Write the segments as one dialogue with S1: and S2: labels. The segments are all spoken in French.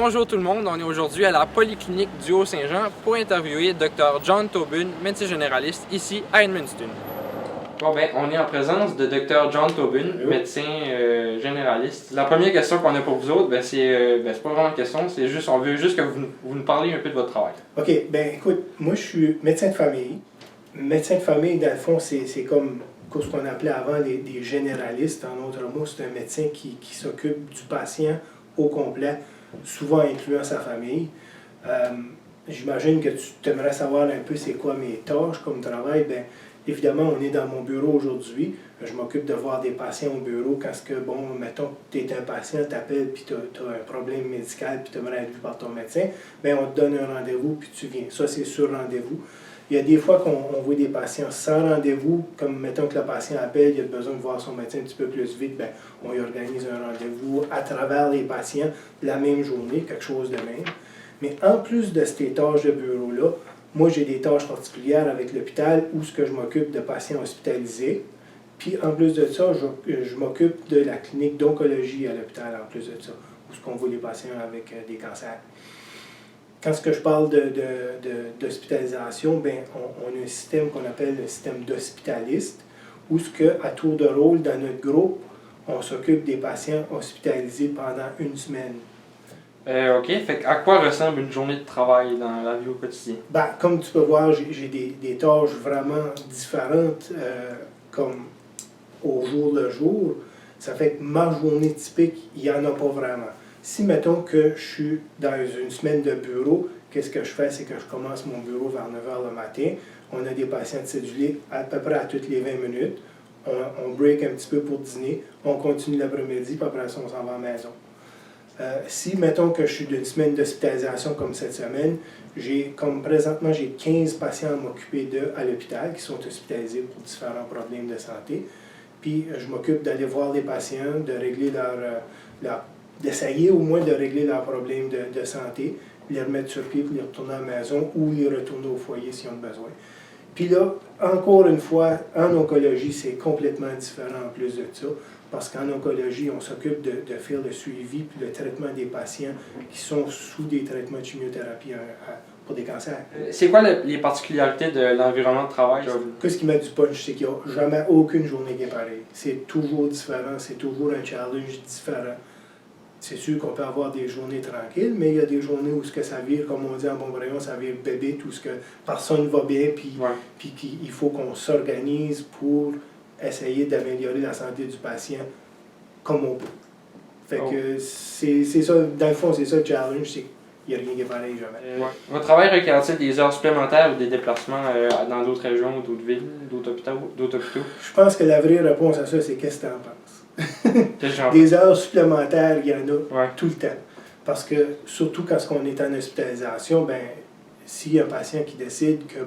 S1: Bonjour tout le monde, on est aujourd'hui à la Polyclinique du Haut-Saint-Jean pour interviewer Dr. John Tobin, médecin généraliste, ici à Edmundston. Bon ben, on est en présence de Dr. John Tobin, médecin généraliste. La première question qu'on a pour vous autres, c'est pas vraiment une question, c'est juste, on veut juste que vous nous parliez un peu de votre travail.
S2: OK, ben écoute, moi je suis médecin de famille. Médecin de famille, dans le fond, c'est comme ce qu'on appelait avant des généralistes. En d'autres mots, c'est un médecin qui s'occupe du patient au complet, souvent incluant sa famille. J'imagine que tu aimerais savoir un peu c'est quoi mes tâches comme travail. Bien, évidemment, on est dans mon bureau aujourd'hui. Je m'occupe de voir des patients au bureau quand mettons, tu es un patient, tu appelles, puis tu as un problème médical, puis tu aimerais être vu par ton médecin, bien, on te donne un rendez-vous, puis tu viens. Ça, c'est sur rendez-vous. Il y a des fois qu'on voit des patients sans rendez-vous, comme mettons que le patient appelle, il a besoin de voir son médecin un petit peu plus vite, bien, on y organise un rendez-vous à travers les patients la même journée, quelque chose de même. Mais en plus de ces tâches de bureau-là, moi j'ai des tâches particulières avec l'hôpital où je m'occupe de patients hospitalisés. Puis en plus de ça, je m'occupe de la clinique d'oncologie à l'hôpital en plus de ça, où on voit les patients avec des cancers. Quand je parle d'hospitalisation, ben, on a un système qu'on appelle le système d'hospitaliste, où à tour de rôle, dans notre groupe, on s'occupe des patients hospitalisés pendant une semaine.
S1: OK, fait à quoi ressemble une journée de travail dans la vie au quotidien?
S2: Ben, comme tu peux voir, j'ai des tâches vraiment différentes, comme au jour le jour. Ça fait que ma journée typique, il n'y en a pas vraiment. Si, mettons que je suis dans une semaine de bureau, qu'est-ce que je fais? C'est que je commence mon bureau vers 9 h le matin. On a des patients cédulés à peu près à toutes les 20 minutes. On break un petit peu pour dîner. On continue l'après-midi, puis après ça, on s'en va à la maison. Si, mettons que je suis d'une semaine d'hospitalisation comme cette semaine, présentement, j'ai 15 patients à m'occuper à l'hôpital qui sont hospitalisés pour différents problèmes de santé. Puis, je m'occupe d'aller voir les patients, de régler d'essayer au moins de régler leurs problèmes de santé, les remettre sur pied pour les retourner à la maison ou les retourner au foyer s'ils ont besoin. Puis là, encore une fois, en oncologie, c'est complètement différent en plus de ça, parce qu'en oncologie, on s'occupe de faire le suivi puis le traitement des patients qui sont sous des traitements de chimiothérapie pour des cancers.
S1: C'est quoi les particularités de l'environnement de travail?
S2: Ce qui met du punch, c'est qu'il n'y a jamais aucune journée qui est pareille. C'est toujours différent, c'est toujours un challenge différent. C'est sûr qu'on peut avoir des journées tranquilles, mais il y a des journées où ça vire, comme on dit en bon braillon, ça vire bébé, tout ce que personne ne va bien, puis qu'il faut qu'on s'organise pour essayer d'améliorer la santé du patient comme on peut. Fait que c'est ça, dans le fond, c'est ça le challenge, c'est qu'il n'y a rien qui est pareil jamais.
S1: Votre travail requiert-il des heures supplémentaires ou des déplacements dans d'autres régions, d'autres villes, d'autres hôpitaux?
S2: Je pense que la vraie réponse à ça, c'est qu'est-ce que tu en penses? Des heures supplémentaires, il y en a tout le temps. Parce que, surtout quand on est en hospitalisation, ben, s'il y a un patient qui décide que,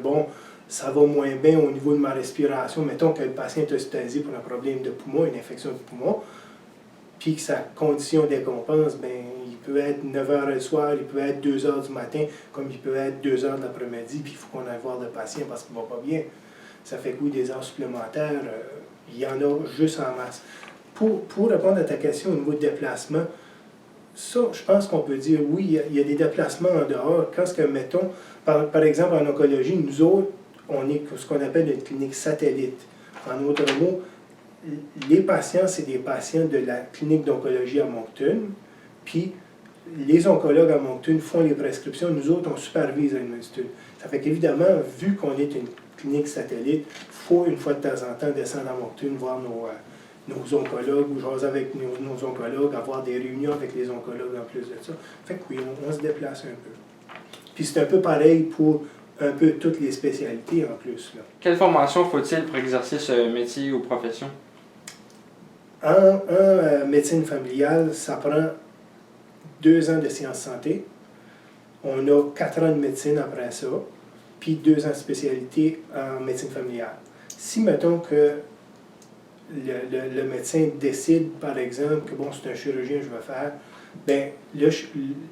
S2: ça va moins bien au niveau de ma respiration, mettons que le patient est hospitalisé pour un problème de poumon, une infection de poumon, puis que sa condition décompense, ben, il peut être 9 h le soir, il peut être 2 h du matin, comme il peut être 2 h de l'après-midi, puis il faut qu'on aille voir le patient parce qu'il ne va pas bien. Ça fait que oui, des heures supplémentaires, il y en a juste en masse. Pour répondre à ta question au niveau de déplacement, ça, je pense qu'on peut dire oui, il y a des déplacements en dehors. Quand mettons, par exemple, en oncologie, nous autres, on est ce qu'on appelle une clinique satellite. En d'autres mots, les patients, c'est des patients de la clinique d'oncologie à Moncton, puis les oncologues à Moncton font les prescriptions, nous autres, on supervise à Edmundston. Ça fait qu'évidemment, vu qu'on est une clinique satellite, il faut une fois de temps en temps descendre à Moncton, voir nos oncologues, ou jaser avec nos oncologues, avoir des réunions avec les oncologues en plus de ça. Fait que oui, on se déplace un peu. Puis c'est un peu pareil pour un peu toutes les spécialités en plus. Là.
S1: Quelle formation faut-il pour exercer ce métier ou profession?
S2: En médecine familiale, ça prend 2 ans de sciences santé. On a 4 ans de médecine après ça, puis 2 ans de spécialité en médecine familiale. Si, mettons que le médecin décide, par exemple, que c'est un chirurgien que je vais faire, bien,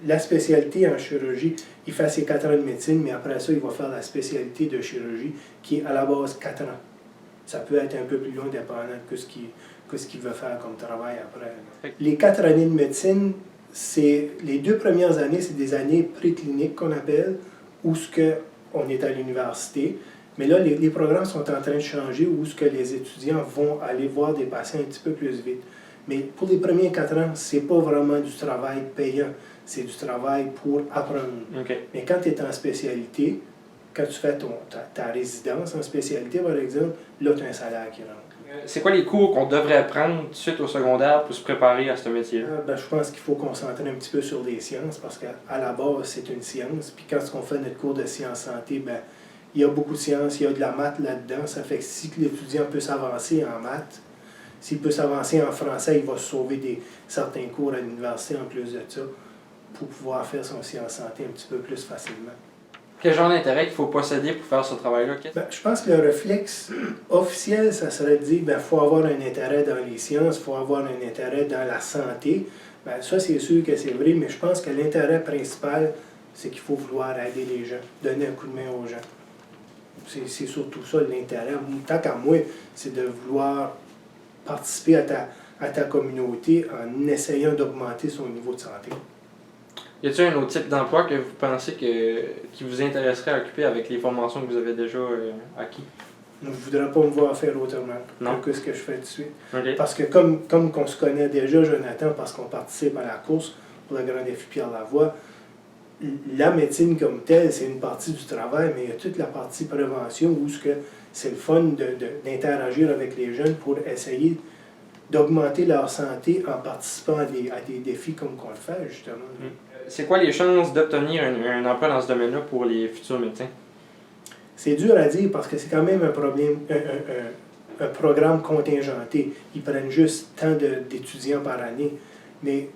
S2: la spécialité en chirurgie, il fait ses 4 ans de médecine, mais après ça, il va faire la spécialité de chirurgie, qui est à la base 4 ans. Ça peut être un peu plus long, dépendant de ce qu'il veut faire comme travail après. Les 4 années de médecine, les 2 premières années, c'est des années précliniques qu'on appelle, où on est à l'université. Mais là, les programmes sont en train de changer, où les étudiants vont aller voir des patients un petit peu plus vite. Mais pour les premiers 4 ans, c'est pas vraiment du travail payant, c'est du travail pour apprendre.
S1: Okay.
S2: Mais quand tu es en spécialité, quand tu fais ta résidence en spécialité, par exemple, là, tu as un salaire qui rentre.
S1: C'est quoi les cours qu'on devrait prendre suite au secondaire pour se préparer à ce métier-là?
S2: Je pense qu'il faut concentrer un petit peu sur les sciences, parce qu'à la base, c'est une science. Puis quand on fait notre cours de sciences santé, il y a beaucoup de sciences, il y a de la maths là-dedans. Ça fait que si l'étudiant peut s'avancer en maths, s'il peut s'avancer en français, il va se sauver certains cours à l'université en plus de ça, pour pouvoir faire son sciences santé un petit peu plus facilement.
S1: Quel genre d'intérêt qu'il faut posséder pour faire ce travail-là?
S2: Je pense que le réflexe officiel, ça serait de dire qu'il faut avoir un intérêt dans les sciences, il faut avoir un intérêt dans la santé. Ça, c'est sûr que c'est vrai, mais je pense que l'intérêt principal, c'est qu'il faut vouloir aider les gens, donner un coup de main aux gens. C'est surtout ça l'intérêt. Tant qu'à moi, c'est de vouloir participer à ta communauté en essayant d'augmenter son niveau de santé.
S1: Y a-t-il un autre type d'emploi que vous pensez qui vous intéresserait à occuper avec les formations que vous avez déjà acquis?
S2: Je ne voudrais pas me voir faire autrement que ce que je fais tout de suite.
S1: Okay.
S2: Parce que comme on se connaît déjà, Jonathan, parce qu'on participe à la course pour le Grand Défi Pierre-Lavoie, la médecine comme telle, c'est une partie du travail, mais il y a toute la partie prévention où c'est le fun d'interagir avec les jeunes pour essayer d'augmenter leur santé en participant à des défis comme qu'on le fait, justement.
S1: C'est quoi les chances d'obtenir un emploi dans ce domaine-là pour les futurs médecins?
S2: C'est dur à dire parce que c'est quand même un programme contingenté. Ils prennent juste tant d'étudiants par année. Mais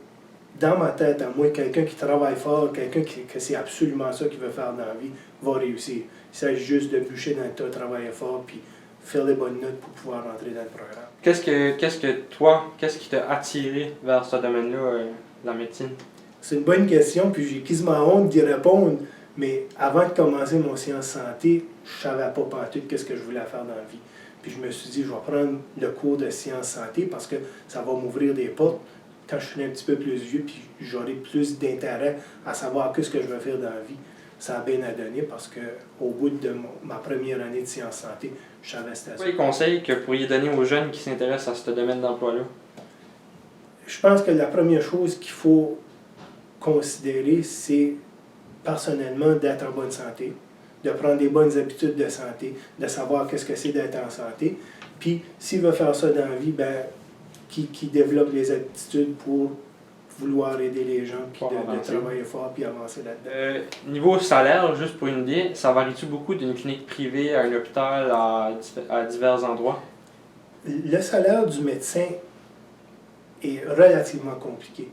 S2: dans ma tête, à moi, quelqu'un qui travaille fort, quelqu'un que c'est absolument ça qu'il veut faire dans la vie, va réussir. Il s'agit juste de bûcher dans le tas, travailler fort, puis faire les bonnes notes pour pouvoir rentrer dans le programme. Qu'est-ce qui t'a attiré vers ce domaine-là, la médecine? C'est une bonne question, puis j'ai quasiment honte d'y répondre, mais avant de commencer mon sciences santé, je ne savais pas pantoute qu'est-ce que je voulais faire dans la vie. Puis je me suis dit, je vais prendre le cours de sciences santé parce que ça va m'ouvrir des portes. Quand je serai un petit peu plus vieux, puis j'aurai plus d'intérêt à savoir qu'est-ce que je veux faire dans la vie. Ça a bien à donner parce qu'au bout de ma première année de sciences santé, je savais c'était ça. Quels conseils que vous pourriez donner aux jeunes qui s'intéressent à ce domaine d'emploi-là? Je pense que la première chose qu'il faut considérer, c'est personnellement d'être en bonne santé, de prendre des bonnes habitudes de santé, de savoir qu'est-ce que c'est d'être en santé. Puis, s'il veut faire ça dans la vie, qui développe les aptitudes pour vouloir aider les gens, puis de travailler fort, puis avancer là-dedans.
S1: Niveau salaire, juste pour une idée, ça varie-tu beaucoup d'une clinique privée à un hôpital à divers endroits?
S2: Le salaire du médecin est relativement compliqué.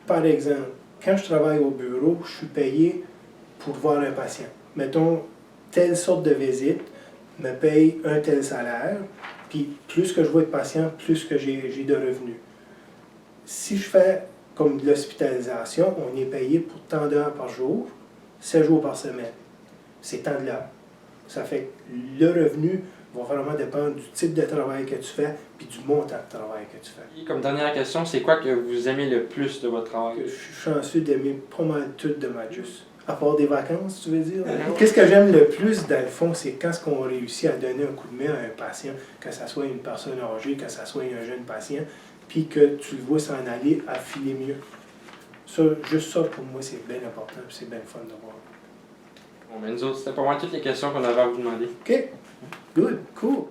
S2: Par exemple, quand je travaille au bureau, je suis payé pour voir un patient. Mettons, telle sorte de visite me paye un tel salaire, puis plus que je vois de patients, plus que j'ai de revenus. Si je fais comme de l'hospitalisation, on est payé pour tant d'heures par jour, 7 jours par semaine. C'est tant de l'heure. Ça fait que le revenu va vraiment dépendre du type de travail que tu fais puis du montant de travail que tu fais.
S1: Et comme dernière question, c'est quoi que vous aimez le plus de votre travail?
S2: Je suis chanceux d'aimer pas mal tout de ma juste. À part des vacances, tu veux dire? Qu'est-ce que j'aime le plus, dans le fond, c'est quand on réussit à donner un coup de main à un patient, que ce soit une personne âgée, que ce soit un jeune patient, puis que tu le vois s'en aller à filer mieux. Ça, juste ça, pour moi, c'est bien important, puis c'est bien fun de voir.
S1: Bon, mais nous autres, c'était pas mal toutes les questions qu'on avait à vous demander.
S2: OK. Good. Cool.